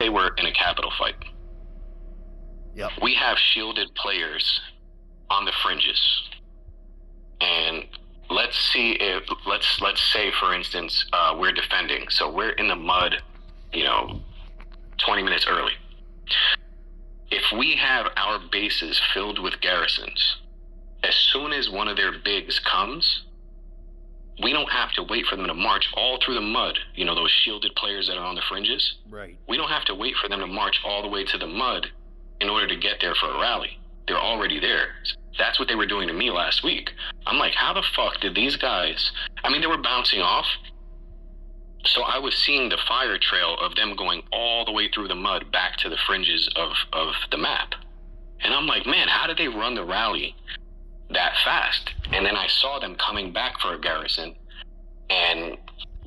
say we're in a capital fight. Yep. We have shielded players on the fringes, and let's say for instance we're defending, so we're in the mud, 20 minutes early. If we have our bases filled with garrisons, as soon as one of their bigs comes, we don't have to wait for them to march all through the mud, those shielded players that are on the fringes. Right. We don't have to wait for them to march all the way to the mud in order to get there for a rally. They're already there. That's what they were doing to me last week. I'm like, how the fuck did these guys, they were bouncing off. So I was seeing the fire trail of them going all the way through the mud back to the fringes of the map. And I'm like, man, how did they run the rally that fast? And then I saw them coming back for a garrison, and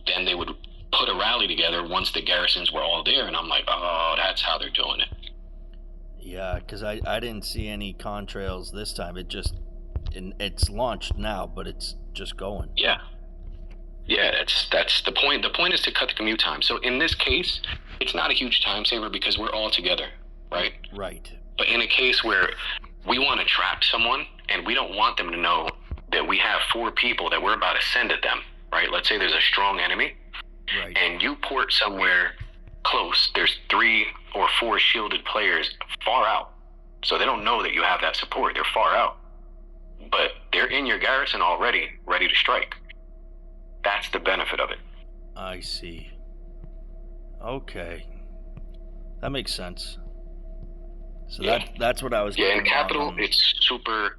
then they would put a rally together once the garrisons were all there. And I'm like, oh, that's how they're doing it. Yeah, because I didn't see any contrails this time. It's launched now, but it's just going. Yeah, that's the point. The point is to cut the commute time. So in this case, it's not a huge time saver because we're all together, right? Right. But in a case where we want to trap someone and we don't want them to know that we have 4 people that we're about to send at them, right? Let's say there's a strong enemy, right, and you port somewhere close. There's 3 or 4 shielded players far out, so they don't know that you have that support. They're far out, but they're in your garrison already, ready to strike. That's the benefit of it. I see. Okay, that makes sense. So that's what I was. Yeah, in capital, it's super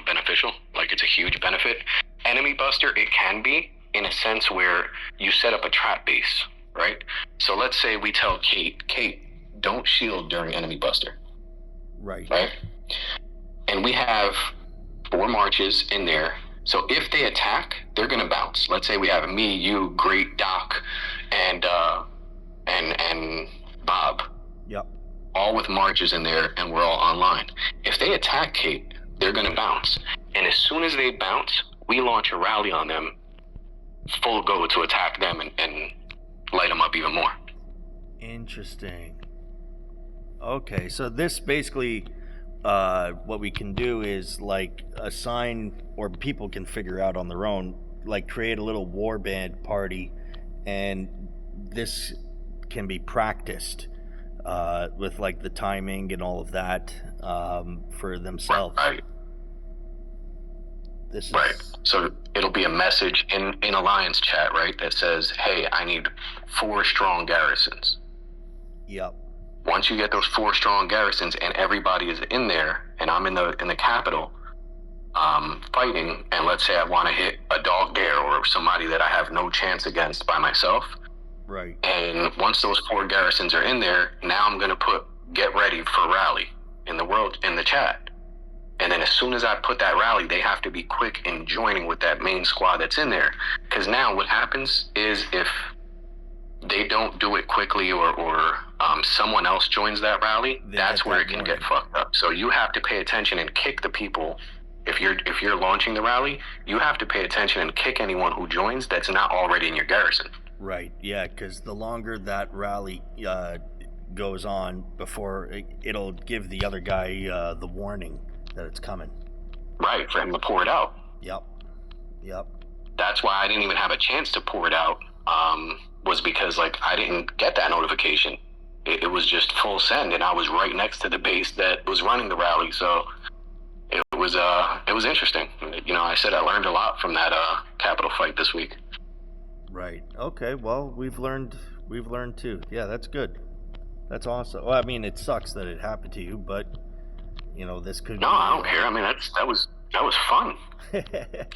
beneficial. Like, it's a huge benefit. Enemy buster, it can be in a sense where you set up a trap base, right? So let's say we tell Kate, don't shield during enemy buster. Right. And we have 4 marches in there. So if they attack, they're gonna bounce. Let's say we have me, you, Great, Doc, and Bob. Yep. All with marches in there, and we're all online. If they attack Kate, they're gonna bounce. And as soon as they bounce, we launch a rally on them, full go to attack them and light them up even more. Interesting. Okay, so this basically, what we can do is like assign, or people can figure out on their own, like create a little warband party, and this can be practiced with like the timing and all of that for themselves. Right. This is... Right. So it'll be a message in Alliance chat, right, that says, hey, I need 4 strong garrisons. Yep. Once you get those 4 strong garrisons and everybody is in there, and I'm in the capital fighting, and let's say I want to hit a dog dare or somebody that I have no chance against by myself. Right. And once those 4 garrisons are in there, now I'm going to put get ready for rally in the chat. And then as soon as I put that rally, they have to be quick in joining with that main squad that's in there. Because now what happens is if they don't do it quickly or someone else joins that rally, that's where it can get fucked up. So you have to pay attention and kick the people. If you're launching the rally, you have to pay attention and kick anyone who joins that's not already in your garrison. Right, yeah, because the longer that rally goes on, before it'll give the other guy the warning that it's coming. Right, for him to pour it out. Yep. That's why I didn't even have a chance to pour it out, was because I didn't get that notification. It was just full send, and I was right next to the base that was running the rally, so it was interesting. I said I learned a lot from that capital fight this week. Right. Okay. Well, we've learned too. Yeah, that's good. That's awesome. Well, I mean, it sucks that it happened to you, but this could. No, I don't care. I mean, that was fun.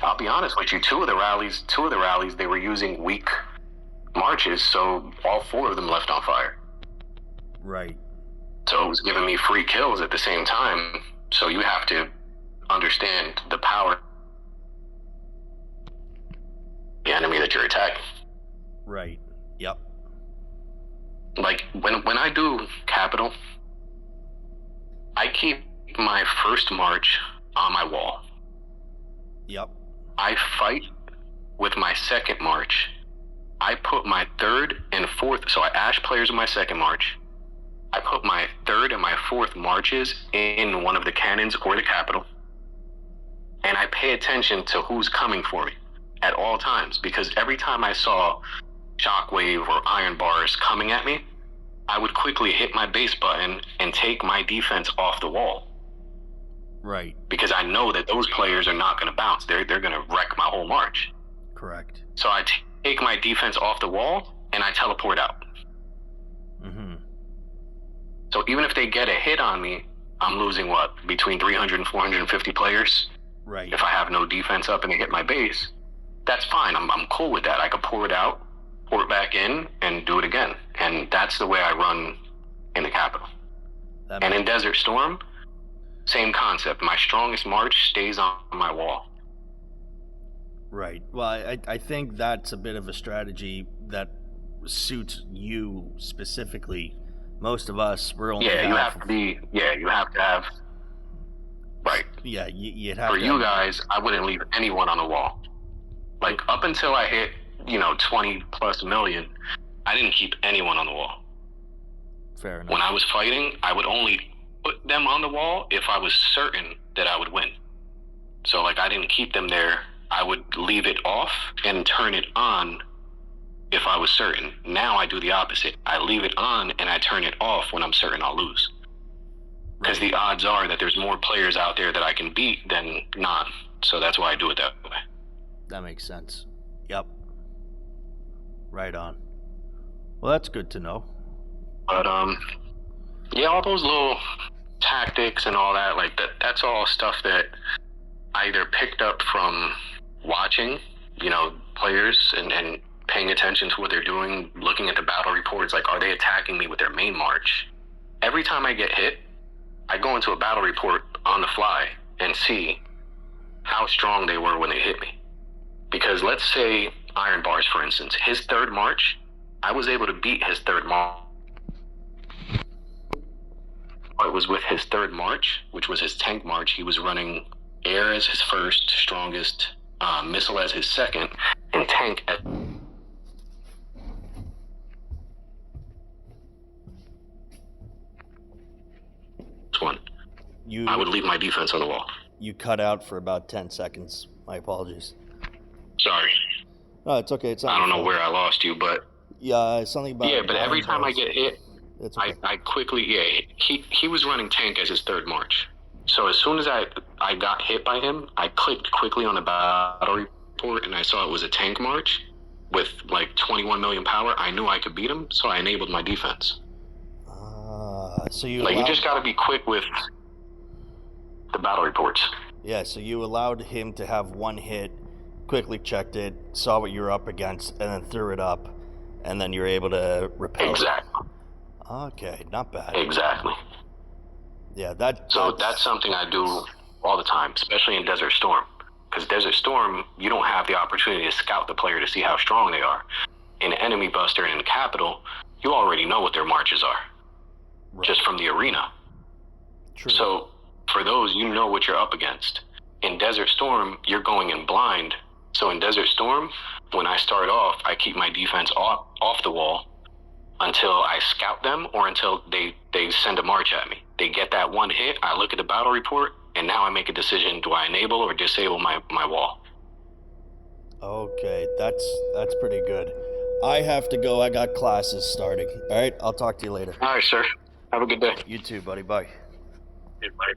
I'll be honest with you. Two of the rallies, they were using weak marches, so all 4 of them left on fire. Right. So it was giving me free kills at the same time. So you have to understand the power of the enemy that you're attacking. Right. Yep. Like when I do capital, I keep my first march on my wall. Yep. I fight with my second march I put my third and fourth, so I ash players in my second march. I put my third and my fourth marches in one of the cannons or the capital. And I pay attention to who's coming for me at all times, because every time I saw shockwave or iron bars coming at me, I would quickly hit my base button and take my defense off the wall. Right. Because I know that those players are not going to bounce. They're going to wreck my whole march. Correct. So I take my defense off the wall and I teleport out. Mm-hmm. So even if they get a hit on me, I'm losing what? Between 300 and 450 players? Right. If I have no defense up and they hit my base, that's fine. I'm cool with that. I could pour it out, pour it back in, and do it again. And that's the way I run in the capital. And in Desert Storm, same concept. My strongest march stays on my wall. Right. Well, I think that's a bit of a strategy that suits you specifically. Most of us, we're only you have to have. Right. Yeah, you'd have For to. you guys, I wouldn't leave anyone on the wall. Like, up until I hit, 20 plus million, I didn't keep anyone on the wall. Fair enough. When I was fighting, I would only put them on the wall if I was certain that I would win. So, like, I didn't keep them there. I would leave it off and turn it on if I was certain. Now I do the opposite. I leave it on and I turn it off when I'm certain I'll lose. Because the odds are that there's more players out there that I can beat than not. So that's why I do it that way. That makes sense. Yep. Right on. Well, that's good to know. But, yeah, all those little tactics and all that, like, that's all stuff that I either picked up from watching, players and paying attention to what they're doing, looking at the battle reports, like, are they attacking me with their main march? Every time I get hit, I go into a battle report on the fly and see how strong they were when they hit me. Because let's say Iron Bars, for instance, his third march, I was able to beat his third march. It was with his third march, which was his tank march. He was running air as his first, strongest, missile as his second, and tank as... one. I would leave my defense on the wall. You cut out for about 10 seconds. My apologies. Sorry. No, it's okay. It's not I don't know where I lost you, but... Yeah, something about... Yeah, but every time I get hit, okay. I quickly... Yeah, he was running tank as his third march. So as soon as I got hit by him, I clicked quickly on the battle report and I saw it was a tank march with like 21 million power. I knew I could beat him, so I enabled my defense. So you you just got to be quick with the battle reports. Yeah, so you allowed him to have one hit, quickly checked it, saw what you were up against, and then threw it up, and then you're able to repel. Exactly. Okay, not bad. Exactly. Yeah, that's something I do all the time, especially in Desert Storm. Because Desert Storm, you don't have the opportunity to scout the player to see how strong they are. In Enemy Buster and in Capital, you already know what their marches are. Right. Just from the arena. True. So, for those, you know what you're up against. In Desert Storm, you're going in blind. So in Desert Storm, when I start off, I keep my defense off the wall until I scout them or until they send a march at me. They get that one hit, I look at the battle report, and now I make a decision, do I enable or disable my wall? Okay, that's pretty good. I have to go, I got classes starting. All right, I'll talk to you later. All right, sir. Have a good day. You too, buddy. Bye. Bye.